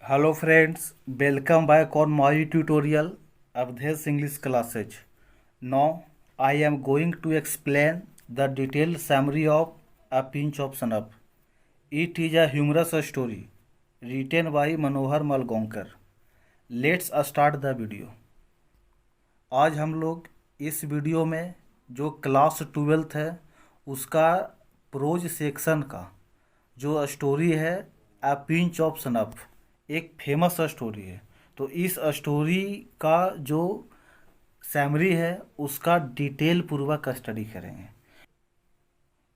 Hello friends, welcome back on my tutorial Avdesh English classes. Now I am going to explain the detailed summary of A Pinch of Snuff. It is a humorous story written by Manohar Malgonkar. Let's start the video. आज हम लोग इस video में जो class 12th है उसका pros section का जो स्टोरी है अ पिंच ऑफ स्नफ एक फेमस स्टोरी है। तो इस स्टोरी का जो समरी है उसका डिटेल पूर्वक स्टडी करेंगे।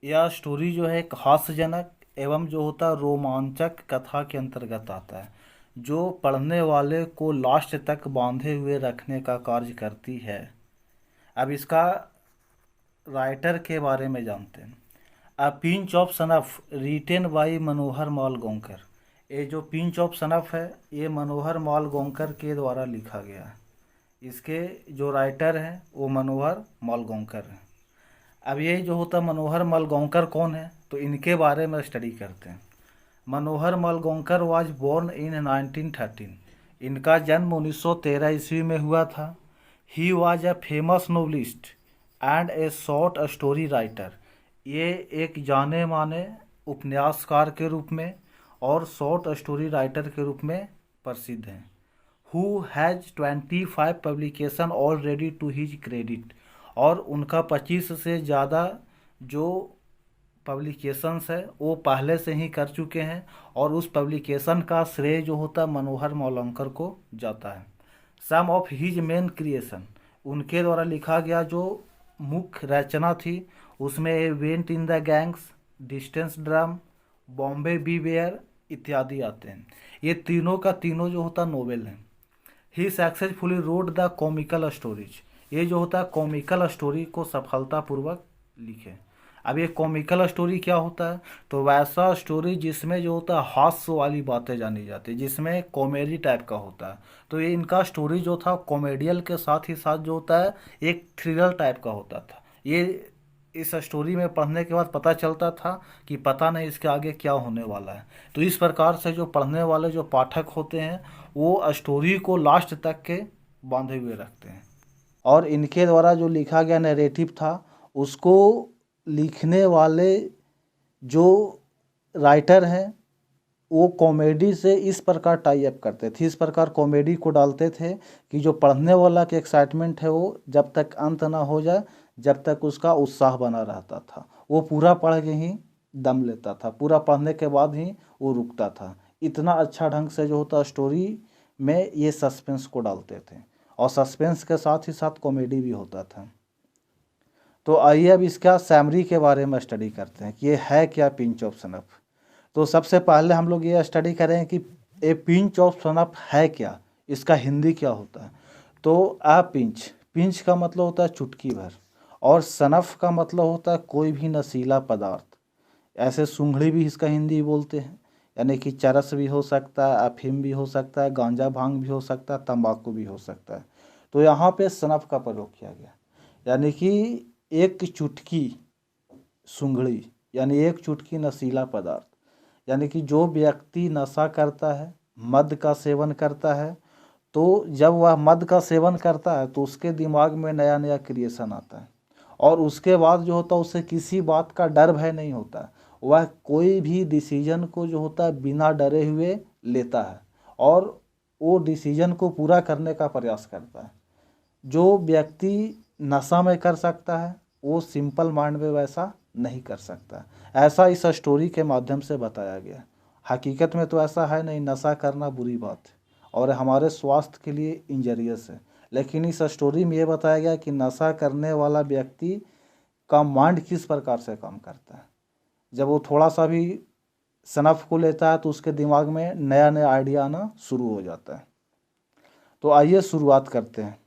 यह स्टोरी जो है एक हास्यजनक एवं जो होता है रोमांचक कथा के अंतर्गत आता है जो पढ़ने वाले को लास्ट तक बांधे हुए रखने का कार्य करती है। अब इसका राइटर के बारे में जानते हैं। A pinch of snuff written by Manohar Malgonkar. ये जो पिंच ऑफ सनफ है ये मनोहर मालगोंकर के द्वारा लिखा गया है। इसके जो राइटर हैं वो मनोहर मालगोंकर हैं। अब ये जो होता मनोहर मालगोंकर कौन है तो इनके बारे में स्टडी करते हैं। मनोहर मालगोंकर वाज बोर्न इन 1913। इनका जन्म 1913 ईस्वी में हुआ था। He was a famous novelist and A short story writer. ये एक जाने माने उपन्यासकार के रूप में और शॉर्ट स्टोरी राइटर के रूप में प्रसिद्ध हैं। Who has 25 publication already to his credit. और उनका 25 से ज़्यादा जो पब्लिकेशंस है वो पहले से ही कर चुके हैं और उस पब्लिकेशन का श्रेय जो होता है मनोहर मालगोंकर को जाता है। Some of his main creation, उनके द्वारा लिखा गया जो मुख्य रचना थी उसमें bend in the Ganges, distance drum, Bombay beware इत्यादि आते हैं। ये तीनों का तीनों जो होता नोवेल हैं। He successfully wrote the comical stories. ये जो होता है कॉमिकल स्टोरी को सफलतापूर्वक लिखे। अब ये कॉमिकल स्टोरी क्या होता है तो वैसा स्टोरी जिसमें जो होता है हास्य वाली बातें जानी जाती है, जिसमें कॉमेडी टाइप का होता है। तो ये इनका स्टोरी जो था कॉमेडियल के साथ ही साथ जो होता है एक थ्रिलर टाइप का होता था। ये इस स्टोरी में पढ़ने के बाद पता चलता था कि पता नहीं इसके आगे क्या होने वाला है। तो इस प्रकार से जो पढ़ने वाले जो पाठक होते हैं वो स्टोरी को लास्ट तक के बांधे हुए रखते हैं। और इनके द्वारा जो लिखा गया नैरेटिव था उसको लिखने वाले जो राइटर हैं वो कॉमेडी से इस प्रकार टाई अप करते थे, इस प्रकार कॉमेडी को डालते थे कि जो पढ़ने वाला के एक्साइटमेंट है वो जब तक अंत ना हो जाए, जब तक उसका उत्साह बना रहता था। वो पूरा पढ़ के ही दम लेता था, पूरा पढ़ने के बाद ही वो रुकता था। इतना अच्छा ढंग से जो होता स्टोरी में ये सस्पेंस को डालते थे और सस्पेंस के साथ ही साथ कॉमेडी भी होता था। तो आइए अब इसका समरी के बारे में स्टडी करते हैं कि ये है क्या पिंच ऑफ सनफ। तो सबसे पहले हम लोग ये स्टडी करें कि ए पिंच ऑफ सनफ है क्या, इसका हिंदी क्या होता है। तो आ पिंच, पिंच का मतलब होता है चुटकी भर और सनफ का मतलब होता है कोई भी नशीला पदार्थ। ऐसे सूंघड़ी भी इसका हिंदी बोलते हैं, यानी कि चरस भी हो सकता है, अफीम भी हो सकता है, गांजा भांग भी हो सकता है, तंबाकू भी हो सकता है। तो यहाँ पे सनफ का प्रयोग किया गया, यानी कि एक चुटकी सूंघड़ी यानी एक चुटकी नशीला पदार्थ। यानी कि जो व्यक्ति नशा करता है, मद का सेवन करता है, तो जब वह मद का सेवन करता है तो उसके दिमाग में नया नया क्रिएशन आता है और उसके बाद जो होता है उसे किसी बात का डर भय नहीं होता। वह कोई भी डिसीजन को जो होता है बिना डरे हुए लेता है और वो डिसीजन को पूरा करने का प्रयास करता है। जो व्यक्ति नशा में कर सकता है वो सिंपल माइंड में वैसा नहीं कर सकता। ऐसा इस स्टोरी के माध्यम से बताया गया। हकीकत में तो ऐसा है नहीं, नशा करना बुरी बात है और हमारे स्वास्थ्य के लिए इंजरियस है, लेकिन इस स्टोरी में ये बताया गया कि नशा करने वाला व्यक्ति का माइंड किस प्रकार से काम करता है। जब वो थोड़ा सा भी सनफ को लेता है तो उसके दिमाग में नया नया आइडिया आना शुरू हो जाता है। तो आइए शुरुआत करते हैं।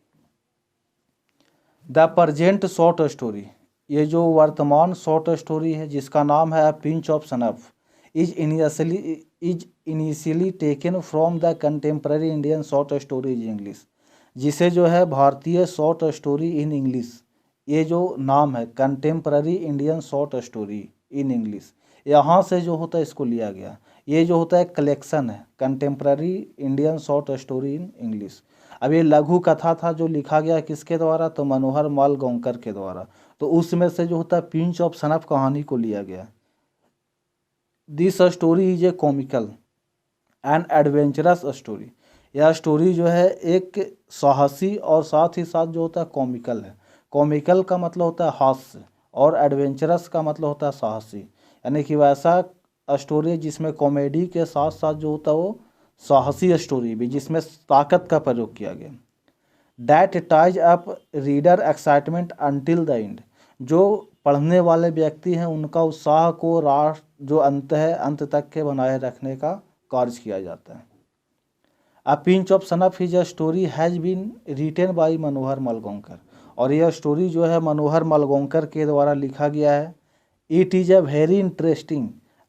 द प्रेजेंट शॉर्ट स्टोरी, ये जो वर्तमान शॉर्ट स्टोरी है जिसका नाम है pinch of snuff, is initially taken from the contemporary Indian short stories English. जिसे जो है भारतीय शॉर्ट स्टोरी इन इंग्लिश, ये जो नाम है contemporary Indian short story in English, यहाँ से जो होता है इसको लिया गया। ये जो होता है कलेक्शन है contemporary Indian short story in English. अब ये लघु कथा था जो लिखा गया किसके द्वारा, तो मनोहर मालगांवकर के द्वारा। तो उसमें से जो होता है पिंच ऑफ सनफ कहानी को लिया गया। This story is a comical and adventurous story. यह स्टोरी जो है एक साहसी और साथ ही साथ जो होता है कॉमिकल है। कॉमिकल का मतलब होता है हास्य और एडवेंचरस का मतलब होता है साहसी, यानी कि वैसा स्टोरी जिसमें कॉमेडी के साथ साथ जो होता है वो साहसी स्टोरी भी, जिसमें ताकत का प्रयोग किया गया। That ties up reader excitement until the end. जो पढ़ने वाले व्यक्ति हैं उनका उत्साह को राष्ट्र जो अंत है अंत तक के बनाए रखने का कार्य किया जाता है। A pinch of snuff is a story has been written by Manohar Malgaonkar. और यह स्टोरी जो है मनोहर मालगांवकर के द्वारा लिखा गया है। It is a very interesting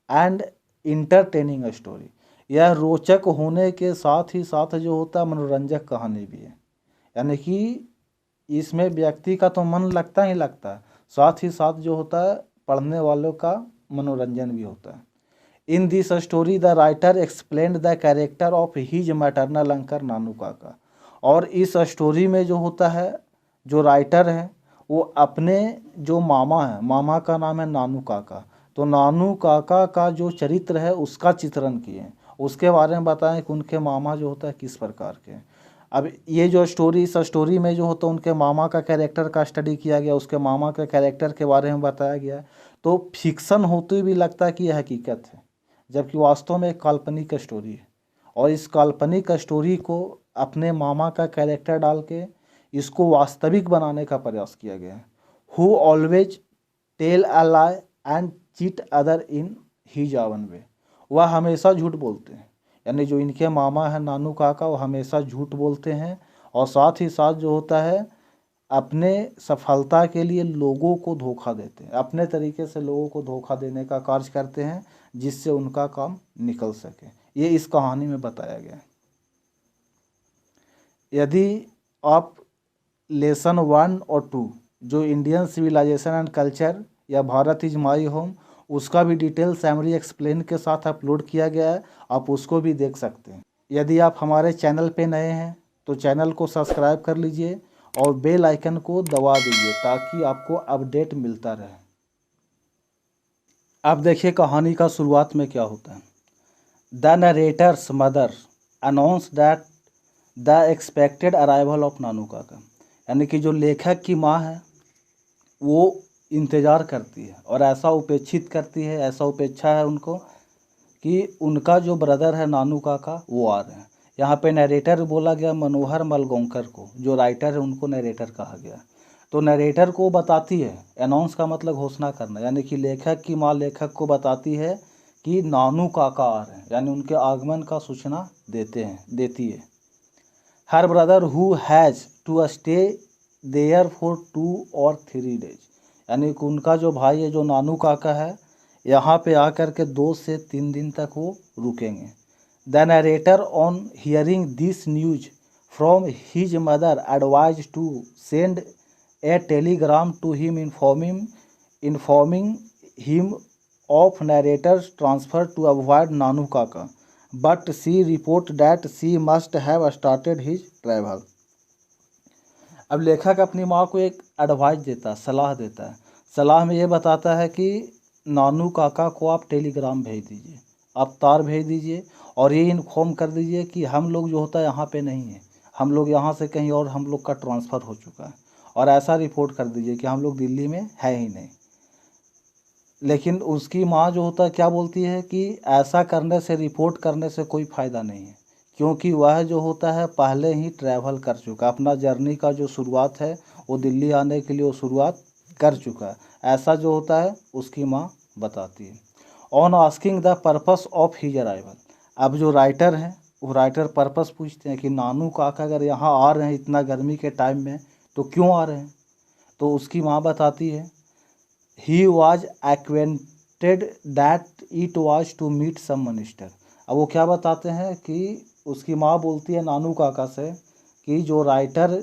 and entertaining story. यह रोचक होने के साथ ही साथ जो होता है मनोरंजक कहानी भी है, यानी कि इसमें व्यक्ति का तो मन लगता ही लगता है, साथ ही साथ जो होता है पढ़ने वालों का मनोरंजन भी होता है। In this story the writer explained the character of his maternal uncle Nanu Kaka. और इस स्टोरी में जो होता है जो राइटर है वो अपने जो मामा है, मामा का नाम है नानू काका, तो नानू काका का जो चरित्र है उसका चित्रण किए, उसके बारे में बताएं कि उनके मामा जो होता है किस प्रकार के। अब ये जो स्टोरी, इस स्टोरी में जो होता है उनके मामा का कैरेक्टर का स्टडी किया गया, उसके मामा के कैरेक्टर के बारे में बताया गया। तो फिक्सन होते भी लगता है कि यह हकीकत है, जबकि वास्तव में एक काल्पनिक स्टोरी है। और इस काल्पनिक स्टोरी को अपने मामा का कैरेक्टर डाल के इसको वास्तविक बनाने का प्रयास किया गया है। Who always tell a lie and cheat other in his own way. वह हमेशा झूठ बोलते हैं, यानी जो इनके मामा हैं नानू काका वो हमेशा झूठ बोलते हैं और साथ ही साथ जो होता है अपने सफलता के लिए लोगों को धोखा देते हैं, अपने तरीके से लोगों को धोखा देने का कार्य करते हैं जिससे उनका काम निकल सके। ये इस कहानी में बताया गया है। यदि आप लेसन 1 और 2 जो इंडियन सिविलाइजेशन एंड कल्चर या भारत इज माई होम, उसका भी डिटेल समरी एक्सप्लेन के साथ अपलोड किया गया है, आप उसको भी देख सकते हैं। यदि आप हमारे चैनल पे नए हैं तो चैनल को सब्सक्राइब कर लीजिए और बेल आइकन को दबा दीजिए ताकि आपको अपडेट मिलता रहे। अब देखिए कहानी का शुरुआत में क्या होता है। The narrator's mother announce that the expected arrival of Nanu Kaka, यानी कि जो लेखक की माँ है वो इंतज़ार करती है और ऐसा उपेक्षित करती है, ऐसा उपेक्षा है उनको कि उनका जो ब्रदर है नानू काका वो आ रहे हैं। यहाँ पे नरेटर बोला गया मनोहर मालगांवकर को, जो राइटर है उनको नरेटर कहा गया। तो नरेटर को बताती है, अनाउंस का मतलब घोषणा करना, यानी कि लेखक की माँ लेखक को बताती है कि नानू काका आ रहे हैं, यानी उनके आगमन का सूचना देती है। हर brother who has to stay there for 2 और 3 डेज, यानी कि उनका जो भाई है जो नानू काका है यहाँ पे आकर के 2 से 3 दिन तक वो रुकेंगे। The narrator on hearing this news from his mother advise to send a telegram to him informing him of narrator's transfer to avoid Nanu Kaka, but she report that she must have started his travel. अब लेखक अपनी माँ को एक advice देता है, सलाह देता है। सलाह में ये बताता है कि नानू काका को आप टेलीग्राम भेज दीजिए, आप तार भेज दीजिए और ये इन्फॉर्म कर दीजिए कि हम लोग जो होता है यहाँ पे नहीं है, हम लोग यहाँ से कहीं और हम लोग का ट्रांसफ़र हो चुका है। और ऐसा रिपोर्ट कर दीजिए कि हम लोग दिल्ली में है ही नहीं। लेकिन उसकी माँ जो होता है क्या बोलती है कि ऐसा करने से, रिपोर्ट करने से कोई फ़ायदा नहीं है, क्योंकि वह जो होता है पहले ही ट्रैवल कर चुका, अपना जर्नी का जो शुरुआत है वो दिल्ली आने के लिए वो शुरुआत कर चुका है। ऐसा जो होता है उसकी माँ बताती है। On asking the purpose of his arrival, अब जो राइटर हैं वो राइटर पर्पस पूछते हैं कि नानू काका अगर यहाँ आ रहे हैं इतना गर्मी के टाइम में तो क्यों आ रहे हैं। तो उसकी माँ बताती है he was acquainted that it was to meet some minister. अब वो क्या बताते हैं कि उसकी माँ बोलती है नानू काका से कि जो राइटर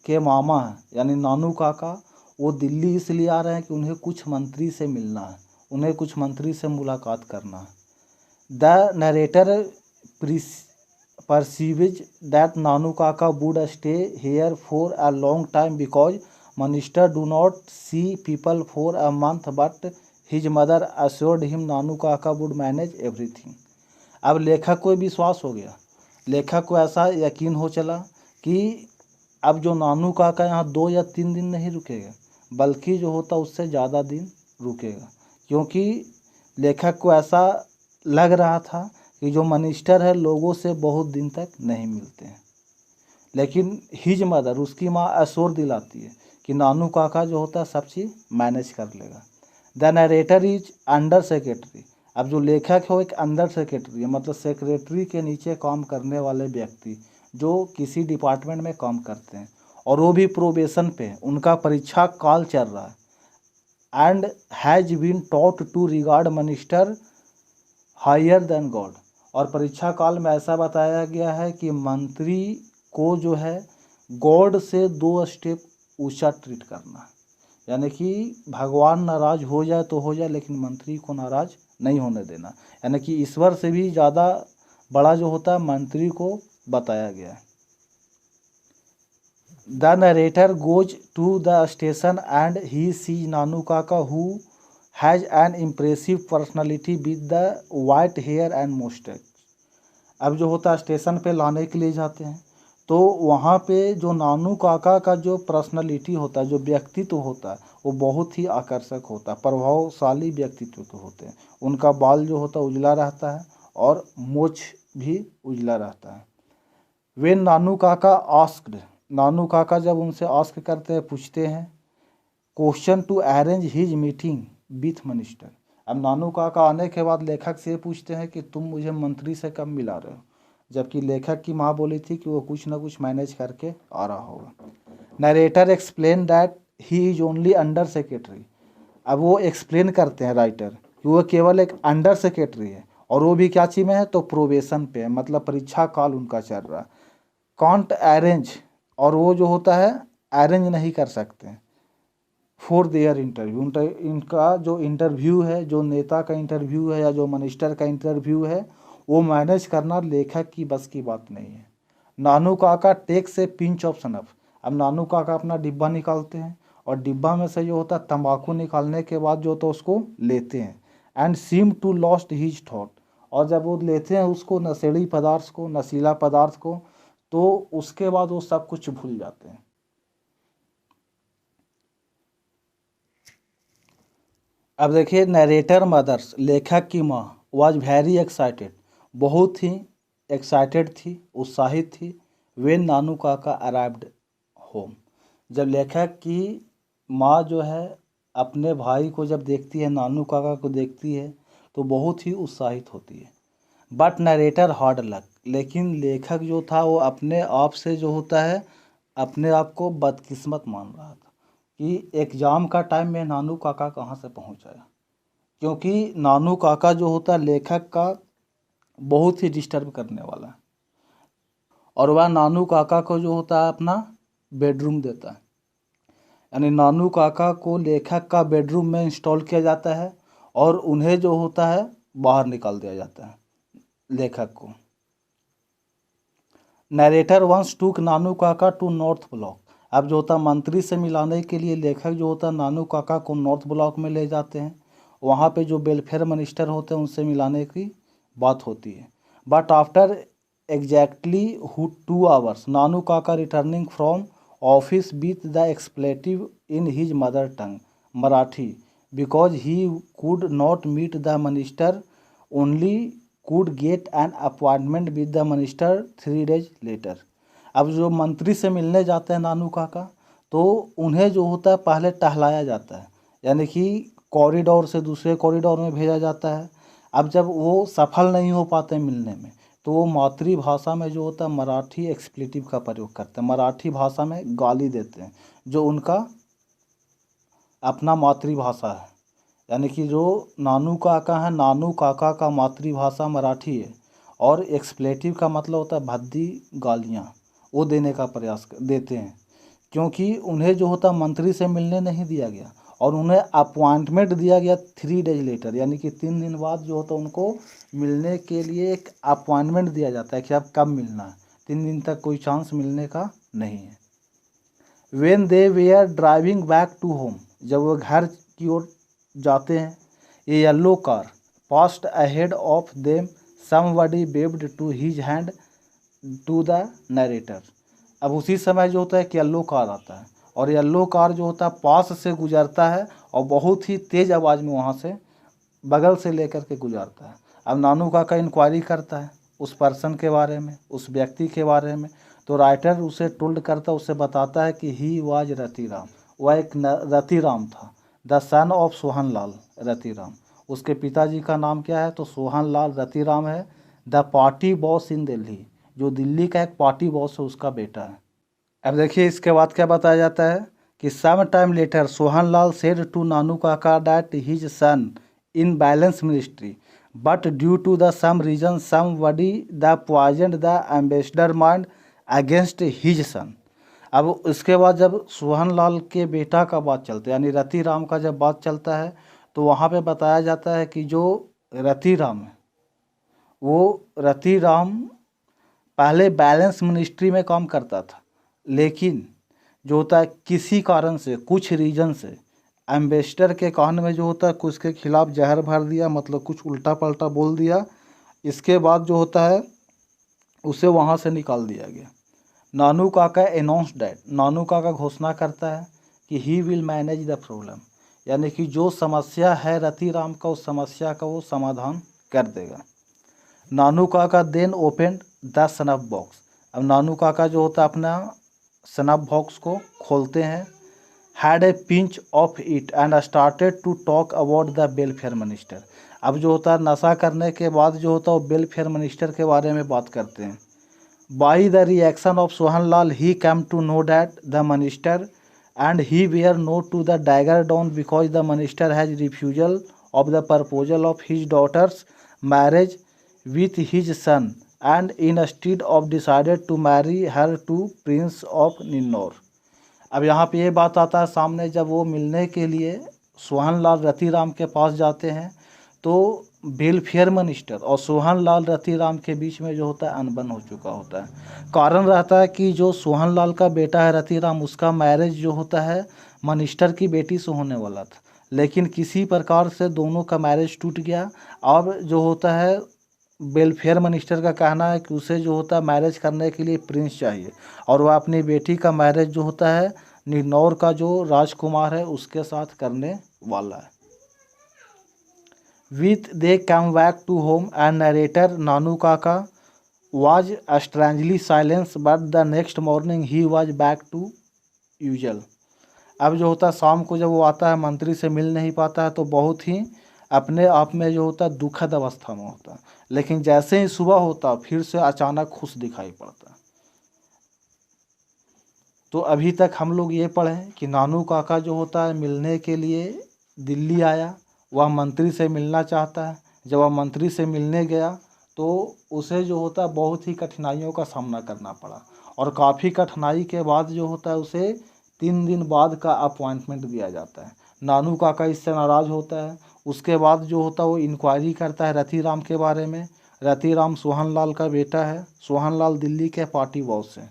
के मामा हैं यानी नानू काका वो दिल्ली इसलिए आ रहे हैं कि उन्हें कुछ मंत्री से मिलना है, उन्हें कुछ मंत्री से मुलाकात करना है। The narrator perceives that Nanu Kaka would stay here for a long time because minister do not see people for a month, but his mother assured him Nanu Kaka would manage everything. अब लेखक को विश्वास हो गया, लेखक को ऐसा यकीन हो चला कि अब जो नानू काका यहाँ 2 या 3 दिन नहीं रुकेगा, बल्कि जो होता उससे ज़्यादा दिन रुकेगा, क्योंकि लेखक को ऐसा लग रहा था कि जो मिनिस्टर है लोगों से बहुत दिन तक नहीं मिलते हैं। लेकिन हिज मदर, उसकी माँ अश्योर दिलाती है कि नानू काका जो होता है सब चीज़ मैनेज कर लेगा। The narrator is under secretary. अब जो लेखक है वो एक अंडर सेक्रेटरी है, मतलब सेक्रेटरी के नीचे काम करने वाले व्यक्ति जो किसी डिपार्टमेंट में काम करते हैं, और वो भी प्रोबेशन पे, उनका परीक्षा काल चल रहा है। And has been taught to regard minister higher than God. और परीक्षा काल में ऐसा बताया गया है कि मंत्री को जो है गॉड से 2 स्टेप ऊंचा ट्रीट करना है, यानी कि भगवान नाराज हो जाए तो हो जाए, लेकिन मंत्री को नाराज नहीं होने देना, यानी कि ईश्वर से भी ज़्यादा बड़ा जो होता है मंत्री को बताया गया है। The narrator goes to the station and he sees Nanu Kaka who has an impressive personality with the white hair and moustache. अब जो होता है स्टेशन पे लाने के लिए जाते हैं, तो वहाँ पे जो नानू काका का जो पर्सनालिटी होता है, जो व्यक्तित्व होता है, वो बहुत ही आकर्षक होता है, प्रभावशाली व्यक्तित्व के होते हैं। उनका बाल जो होता है उजला रहता है और मूछ भी उजला रहता है। वेन नानू काका आस्क्ड, नानू काका जब उनसे आस्क करते हैं, पूछते हैं question to arrange his meeting with minister. अब नानू काका आने के बाद लेखक से पूछते हैं कि तुम मुझे मंत्री से कब मिला रहे हो, जबकि लेखक की माँ बोली थी कि वो कुछ ना कुछ मैनेज करके आ रहा होगा। Narrator explain that he is only under secretary. अब वो एक्सप्लेन करते हैं राइटर कि वो केवल एक अंडर सेक्रेटरी है, और वो भी क्या चीज़ में है, तो प्रोबेशन पे है, मतलब परीक्षा काल उनका चल रहा है। कांट अरेंज, और वो जो होता है अरेंज नहीं कर सकते फॉर देयर इंटरव्यू। इनका जो इंटरव्यू है, जो नेता का इंटरव्यू है या जो मिनिस्टर का इंटरव्यू है, वो मैनेज करना लेखक की बस की बात नहीं है। नानू काका टेक से पिंच ऑफ सनफ। अब नानू काका अपना डिब्बा निकालते हैं, और डिब्बा में से जो होता है तंबाकू निकालने के बाद जो होता है उसको लेते हैं। And seem to lost his thought, और जब वो लेते हैं उसको, नशेड़ी पदार्थ को, नशीला पदार्थ को, तो उसके बाद वो सब कुछ भूल जाते हैं। अब देखिए, नरेटर मदर्स, लेखक की माँ, वाज वेरी एक्साइटेड, बहुत ही एक्साइटेड थी, उत्साहित थी। वेन नानू काका अराइव्ड होम, जब लेखक की माँ जो है अपने भाई को जब देखती है, नानू काका को देखती है, तो बहुत ही उत्साहित होती है। बट नरेटर हार्ड लक, लेकिन लेखक जो था वो अपने आप से जो होता है अपने आप को बदकिस्मत मान रहा था कि एग्ज़ाम का टाइम में नानू काका कहाँ से पहुँच आया, क्योंकि नानू काका जो होता है लेखक का बहुत ही डिस्टर्ब करने वाला है। और वह नानू काका को जो होता है अपना बेडरूम देता है, यानी नानू काका को लेखक का बेडरूम में इंस्टॉल किया जाता है, और उन्हें जो होता है बाहर निकाल दिया जाता है, लेखक को। नरेटर वंस टूक नानू काका टू नॉर्थ ब्लॉक। अब जो होता मंत्री से मिलाने के लिए लेखक जो होता नानू काका को नॉर्थ ब्लॉक में ले जाते हैं, वहाँ पे जो वेलफेयर मिनिस्टर होते हैं उनसे मिलाने की बात होती है। But after exactly 2 hours Nanu Kaka returning from office with the expletive in his mother tongue Marathi, because he could not meet the minister, only could get an appointment with the minister 3 days later। अब जो मंत्री से मिलने जाते हैं नानू काका, तो उन्हें जो होता है पहले टहलाया जाता है, यानी कि कॉरिडोर से दूसरे कॉरिडोर में भेजा जाता है। अब जब वो सफल नहीं हो पाते मिलने में, तो वो मातृभाषा में जो होता है मराठी एक्सप्लेटिव का प्रयोग करते हैं, मराठी भाषा में गाली देते हैं, जो उनका अपना मातृभाषा है। यानी कि जो नानू काका है, नानू काका का मातृभाषा मराठी है, और एक्सप्लेटिव का मतलब होता है भद्दी गालियाँ, वो देने का प्रयास देते हैं, क्योंकि उन्हें जो होता मंत्री से मिलने नहीं दिया गया, और उन्हें अपॉइंटमेंट दिया गया 3 डेज लेटर, यानी कि 3 दिन बाद जो होता है उनको मिलने के लिए एक अपॉइंटमेंट दिया जाता है कि अब कब मिलना है। 3 दिन तक कोई चांस मिलने का नहीं है। When they were driving back to home, जब वो घर की ओर जाते हैं, a yellow car passed ahead of them, somebody waved to his hand to the narrator. अब उसी समय जो होता है कि येलो कार आता है और येलो कार जो होता है पास से गुजरता है और बहुत ही तेज़ आवाज़ में वहाँ से बगल से लेकर के गुजरता है। अब नानू काका इंक्वायरी करता है उस पर्सन के बारे में, उस व्यक्ति के बारे में, तो राइटर उसे टोल्ड करता है, उसे बताता है कि ही वाज रतिराम, वह एक रतिराम था, द सन ऑफ सोहन लाल रतिराम। उसके पिताजी का नाम क्या है? तो सोहन लाल रतिराम है। द पार्टी बॉस इन दिल्ली, जो दिल्ली का एक पार्टी बॉस है उसका बेटा है। अब देखिए इसके बाद क्या बताया जाता है कि some time later Sohan Lal said to Nanu Kaka that his son in balance ministry, but due to the some reason somebody the poisoned the ambassador mind against his son. अब इसके बाद जब सोहन लाल के बेटा का बात चलता है, यानी रतिराम का जब बात चलता है, तो वहाँ पे बताया जाता है कि जो रतिराम है वो रतिराम पहले बैलेंस मिनिस्ट्री में काम करता था, लेकिन जो होता है किसी कारण से, कुछ रीजन से एम्बेसडर के कहने में जो होता है कुछ के खिलाफ जहर भर दिया, मतलब कुछ उल्टा पल्टा बोल दिया। इसके बाद जो होता है उसे वहाँ से निकाल दिया गया। नानू काका अनाउंस डैट, नानू काका घोषणा करता है कि he will manage the problem, यानी कि जो समस्या है रतिराम का उस समस्या का वो समाधान कर देगा। Nanu Kaka then open the snuff box, अब नानू काका जो होता है अपना स्नफ बॉक्स को खोलते हैं। Had a pinch of it and started to talk about the welfare minister, अब जो होता है नशा करने के बाद जो होता है वो वेलफेयर मिनिस्टर के बारे में बात करते हैं। By the reaction of Sohan Lal he came to know that the minister and he were know to the dagger down because the minister has refusal of the proposal of his daughter's marriage with his son and instead of decided to marry her to Prince of निन्नौर। अब यहाँ पे ये बात आता है सामने, जब वो मिलने के लिए सोहन लाल रतिराम के पास जाते हैं तो वेलफेयर मिनिस्टर और सोहन लाल रतिराम के बीच में जो होता है अनबन हो चुका होता है। कारण रहता है कि जो सोहन लाल का बेटा है रतिराम, उसका मैरिज जो होता है मिनिस्टर की बेटी से होने वाला था, लेकिन किसी प्रकार से दोनों का मैरिज टूट गया। अब जो होता है वेलफेयर मिनिस्टर का कहना है कि उसे जो होता है मैरिज करने के लिए प्रिंस चाहिए और वह अपनी बेटी का मैरिज जो होता है निन्नौर का जो राजकुमार है उसके साथ करने वाला है। With they come back to home and narrator Nanu Kaka was strangely silence but the next morning he was back to usual. अब जो होता है शाम को जब वो आता है मंत्री से मिल नहीं पाता है तो बहुत ही अपने आप में जो होता है दुखद अवस्था में होता है, लेकिन जैसे ही सुबह होता फिर से अचानक खुश दिखाई पड़ता है। तो अभी तक हम लोग ये पढ़ें कि नानू काका जो होता है मिलने के लिए दिल्ली आया, वह मंत्री से मिलना चाहता है। जब वह मंत्री से मिलने गया तो उसे जो होता है बहुत ही कठिनाइयों का सामना करना पड़ा और काफ़ी कठिनाई के बाद जो होता है उसे 3 दिन बाद का अपॉइंटमेंट दिया जाता है। नानू काका इससे नाराज़ होता है। उसके बाद जो होता है वो इंक्वायरी करता है रतिराम के बारे में। रतिराम सोहन लाल का बेटा है। सोहन लाल दिल्ली के पार्टी बॉस हैं।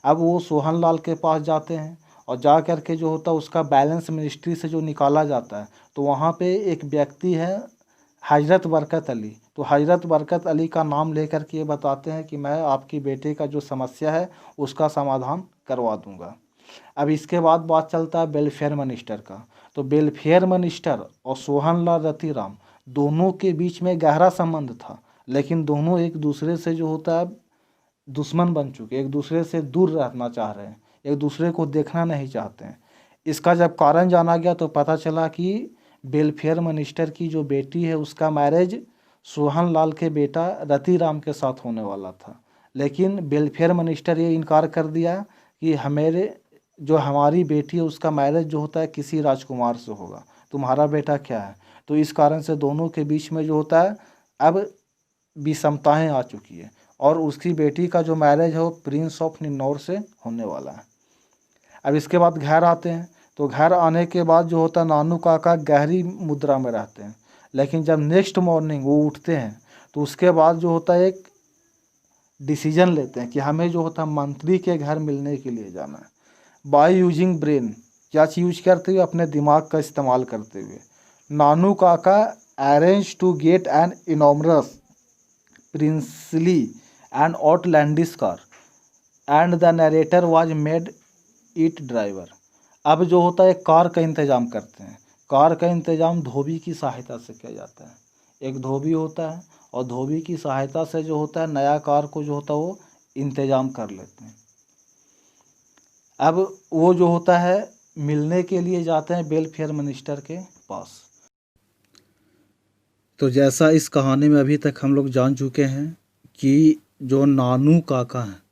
अब वो सोहन लाल के पास जाते हैं और जा कर के जो होता है उसका बैलेंस मिनिस्ट्री से जो निकाला जाता है तो वहाँ पे एक व्यक्ति है हजरत बरकत अली। तो हजरत बरकत अली का नाम लेकर के ये बताते हैं कि मैं आपकी बेटे का जो समस्या है उसका समाधान करवा दूंगा। अब इसके बाद बात चलता है वेलफेयर मिनिस्टर का। तो वेलफेयर मिनिस्टर और सोहन लाल रतिराम दोनों के बीच में गहरा संबंध था, लेकिन दोनों एक दूसरे से जो होता है दुश्मन बन चुके, एक दूसरे से दूर रहना चाह रहे हैं, एक दूसरे को देखना नहीं चाहते हैं। इसका जब कारण जाना गया तो पता चला कि वेलफेयर मिनिस्टर की जो बेटी है उसका मैरिज सोहन लाल के बेटा रतिराम के साथ होने वाला था, लेकिन वेलफेयर मिनिस्टर ये इनकार कर दिया कि हमारी बेटी है उसका मैरिज जो होता है किसी राजकुमार से होगा, तुम्हारा बेटा क्या है। तो इस कारण से दोनों के बीच में जो होता है अब विषमताएं आ चुकी है और उसकी बेटी का जो मैरिज है वो प्रिंस ऑफ निन्नौर से होने वाला है। अब इसके बाद घर आते हैं। तो घर आने के बाद जो होता है नानू काका गहरी मुद्रा में रहते हैं। लेकिन जब नेक्स्ट मॉर्निंग वो उठते हैं तो उसके बाद जो होता है एक डिसीजन लेते हैं कि हमें जो होता है मंत्री के घर मिलने के लिए जाना है। बाय यूजिंग ब्रेन, क्या चीज़ यूज करते हुए, अपने दिमाग का इस्तेमाल करते हुए, Nanu Kaka arrange to get an enormous princely and outlandish car and the narrator was made it driver. अब जो होता है एक कार का इंतज़ाम करते हैं। कार का इंतज़ाम धोबी की सहायता से किया जाता है। एक धोबी होता है और धोबी की सहायता से जो होता है नया कार को जो होता है वो इंतज़ाम कर लेते हैं। अब वो जो होता है मिलने के लिए जाते हैं वेलफेयर मिनिस्टर के पास। तो जैसा इस कहानी में अभी तक हम लोग जान चुके हैं कि जो नानू काका हैं,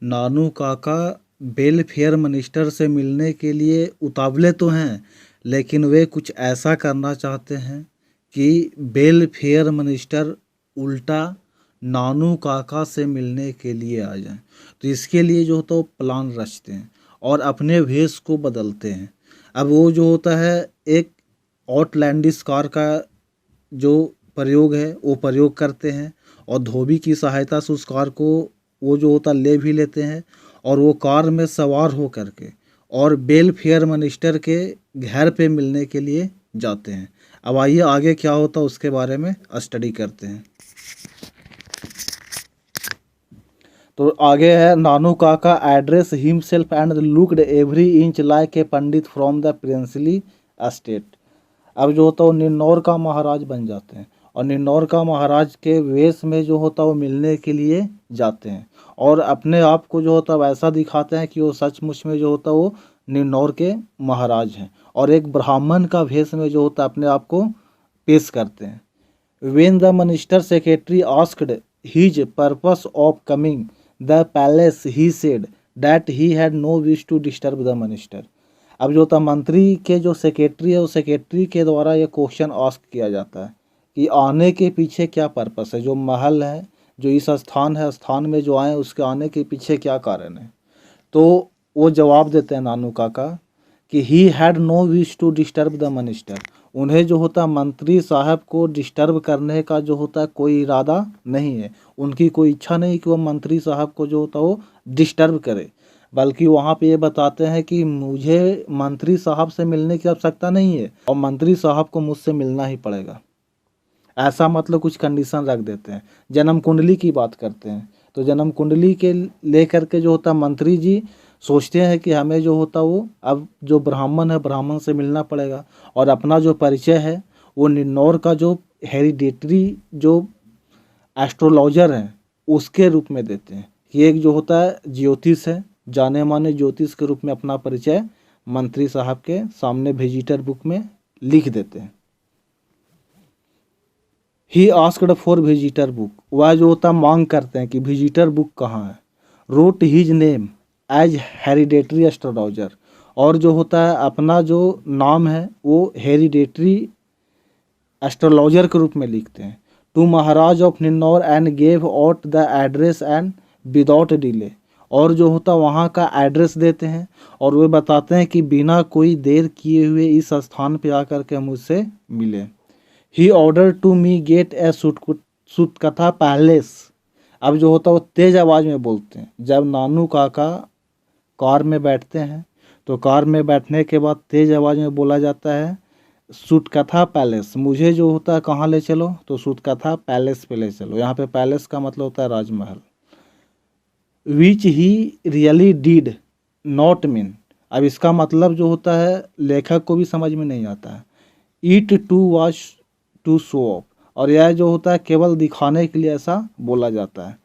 नानू काका वेलफेयर मिनिस्टर से मिलने के लिए उतावले तो हैं, लेकिन वे कुछ ऐसा करना चाहते हैं कि वेलफेयर मिनिस्टर उल्टा नानू काका से मिलने के लिए आ जाएं। तो इसके लिए जो होता है वो प्लान रचते हैं और अपने वेश को बदलते हैं। अब वो जो होता है एक आउटलैंडिश कार का जो प्रयोग है वो प्रयोग करते हैं और धोबी की सहायता से उस कार को वो जो होता ले भी लेते हैं और वो कार में सवार हो करके और वेलफेयर मिनिस्टर के घर पे मिलने के लिए जाते हैं। अब आइए आगे क्या होता है उसके बारे में स्टडी करते हैं। तो आगे है नानू काका address himself and looked every inch like a Pandit from the princely estate. अब जो होता है वो निन्नौर का महाराज बन जाते हैं और निन्नौर का महाराज के वेश में जो होता है वो मिलने के लिए जाते हैं और अपने आप को जो होता है वैसा दिखाते हैं कि वो सचमुच में जो होता है वो निन्नौर के महाराज हैं और एक ब्राह्मण का वेश में जो होता है अपने आप को पेश करते हैं। When the minister secretary asked his purpose of coming the palace, he said that he had no wish to disturb the minister। अब जो होता मंत्री के जो सेक्रेटरी है उस सेक्रेटरी के द्वारा ये क्वेश्चन आस्क किया जाता है कि आने के पीछे क्या पर्पस है, जो महल है, जो इस स्थान है, स्थान में जो आए उसके आने के पीछे क्या कारण है। तो वो जवाब देते हैं नानू काका कि he had no wish to disturb the minister. उन्हें जो होता मंत्री साहब को डिस्टर्ब करने का जो होता है कोई इरादा नहीं है। उनकी कोई इच्छा नहीं कि वो मंत्री साहब को जो होता वो डिस्टर्ब करे, बल्कि वहाँ पे ये बताते हैं कि मुझे मंत्री साहब से मिलने की आवश्यकता नहीं है और मंत्री साहब को मुझसे मिलना ही पड़ेगा। ऐसा मतलब कुछ कंडीशन रख देते हैं। जन्म कुंडली की बात करते हैं तो जन्म कुंडली के लेकर के जो होता मंत्री जी सोचते हैं कि हमें जो होता वो अब जो ब्राह्मण है ब्राह्मण से मिलना पड़ेगा और अपना जो परिचय है वो निन्नौर का जो हेरिडेटरी जो एस्ट्रोलॉजर हैं उसके रूप में देते हैं कि एक जो होता है ज्योतिष है, जाने माने ज्योतिष के रूप में अपना परिचय मंत्री साहब के सामने विजिटर बुक में लिख देते हैं। He asked for visitor book, वह जो होता मांग करते हैं कि विजिटर बुक कहाँ है। Wrote his name as hereditary astrologer, और जो होता है अपना जो नाम है वो हेरिडेटरी एस्ट्रोलॉजर के रूप में लिखते हैं। To Maharaj of Ninnaur and gave out the address and without delay, और जो होता वहाँ का एड्रेस देते हैं और वे बताते हैं कि बिना कोई देर किए हुए इस स्थान पे आकर के मुझसे मिले। He order to me get a सुतकथा पैलेस। अब जो होता है वो तेज आवाज़ में बोलते हैं। जब नानू काका कार में बैठते हैं तो कार में बैठने के बाद तेज आवाज़ में बोला जाता है सुतकथा पैलेस, मुझे जो होता है कहाँ ले चलो, तो सुतकथा पैलेस पे ले चलो। यहाँ पे पैलेस का मतलब होता है राजमहल। Which he really did not mean, अब इसका मतलब जो होता है लेखक को भी समझ में नहीं आता है। It to wash to show off, और यह जो होता है केवल दिखाने के लिए ऐसा बोला जाता है।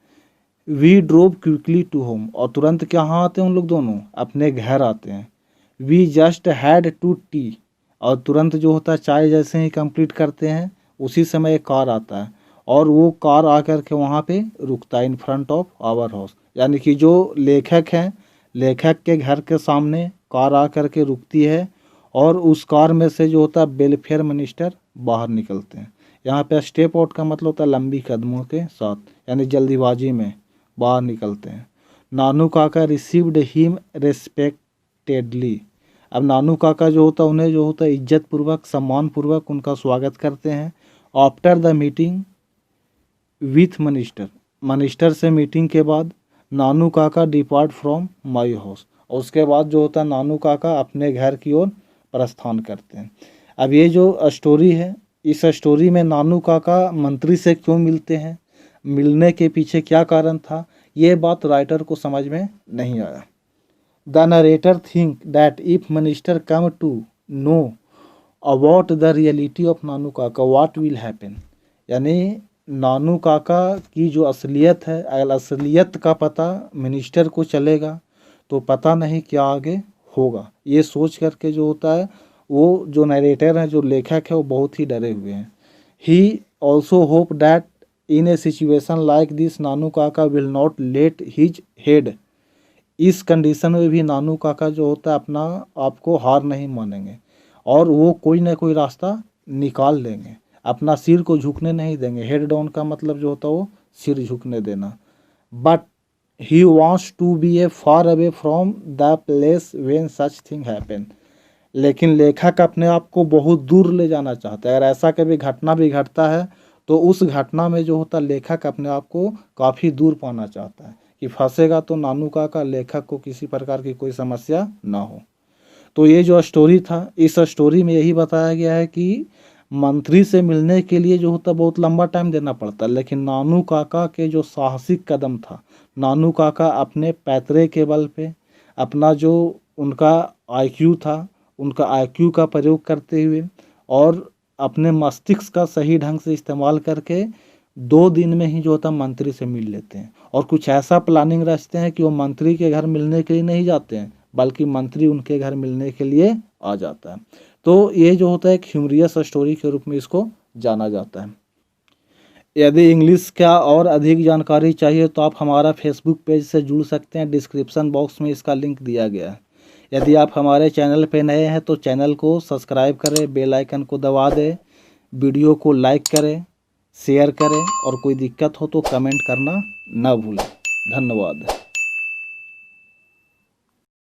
We drove quickly to home, और तुरंत कहाँ आते हैं उन लोग दोनों, अपने घर आते हैं। We just had to tea, और तुरंत जो होता है चाय जैसे ही कंप्लीट करते हैं उसी समय एक कार आता है और वो कार आकर के वहाँ पे रुकता है in front of our house. यानी कि जो लेखक हैं, लेखक के घर के सामने कार आकर के रुकती है और उस कार में से जो होता है वेलफेयर मिनिस्टर बाहर निकलते हैं। यहाँ पे स्टेप आउट का मतलब होता है लंबी कदमों के साथ, यानी जल्दीबाजी में बाहर निकलते हैं। नानू काका रिसीव्ड हिम रेस्पेक्टेडली, अब नानू काका जो होता है उन्हें जो होता है इज्जत पूर्वक सम्मान पूर्वक उनका स्वागत करते हैं। After the meeting with minister से मीटिंग के बाद नानू काका डिपार्ट फ्रॉम माई हाउस, और उसके बाद जो होता है नानू काका अपने घर की ओर प्रस्थान करते हैं। अब ये जो स्टोरी है, इस स्टोरी में नानू काका मंत्री से क्यों मिलते हैं, मिलने के पीछे क्या कारण था, ये बात राइटर को समझ में नहीं आया। The narrator think that if minister come to know about the reality of Nanu Kaka what will happen, यानी नानू काका की जो असलियत है, अगर असलियत का पता मिनिस्टर को चलेगा तो पता नहीं क्या आगे होगा। ये सोच करके जो होता है वो जो नरेटर है, जो लेखक है, वो बहुत ही डरे हुए हैं। He also hope that in a situation like this Nanu Kaka will not let his head, इस कंडीशन में भी नानू काका जो होता है अपना आपको हार नहीं मानेंगे और वो कोई ना कोई रास्ता निकाल लेंगे, अपना सिर को झुकने नहीं देंगे। हेड डाउन का मतलब जो होता है वो सिर झुकने देना। But he wants to be a far away from the place when such thing happen, लेकिन लेखक अपने आप को बहुत दूर ले जाना चाहता है। अगर ऐसा कभी घटना भी घटता है तो उस घटना में जो होता है लेखक अपने आप को काफ़ी दूर पाना चाहता है कि फंसेगा तो नानू काका, लेखक को किसी प्रकार की कोई समस्या ना हो। तो ये जो स्टोरी था, इस स्टोरी में यही बताया गया है कि मंत्री से मिलने के लिए जो होता बहुत लंबा टाइम देना पड़ता है, लेकिन नानू काका के जो साहसिक कदम था, नानू काका अपने पैतरे के बल पे अपना जो उनका आईक्यू था, उनका आईक्यू का प्रयोग करते हुए और अपने मस्तिष्क का सही ढंग से इस्तेमाल करके 2 दिन में ही जो होता मंत्री से मिल लेते हैं। और कुछ ऐसा प्लानिंग रचते हैं कि वो मंत्री के घर मिलने के लिए नहीं जाते हैं, बल्कि मंत्री उनके घर मिलने के लिए आ जाता है। तो ये जो होता है एक ह्यूमरियस स्टोरी के रूप में इसको जाना जाता है। यदि इंग्लिश का और अधिक जानकारी चाहिए तो आप हमारा फेसबुक पेज से जुड़ सकते हैं, डिस्क्रिप्शन बॉक्स में इसका लिंक दिया गया है। यदि आप हमारे चैनल पे नए हैं तो चैनल को सब्सक्राइब करें, बेल आइकन को दबा दें, वीडियो को लाइक करें, शेयर करें और कोई दिक्कत हो तो कमेंट करना ना भूलें। धन्यवाद।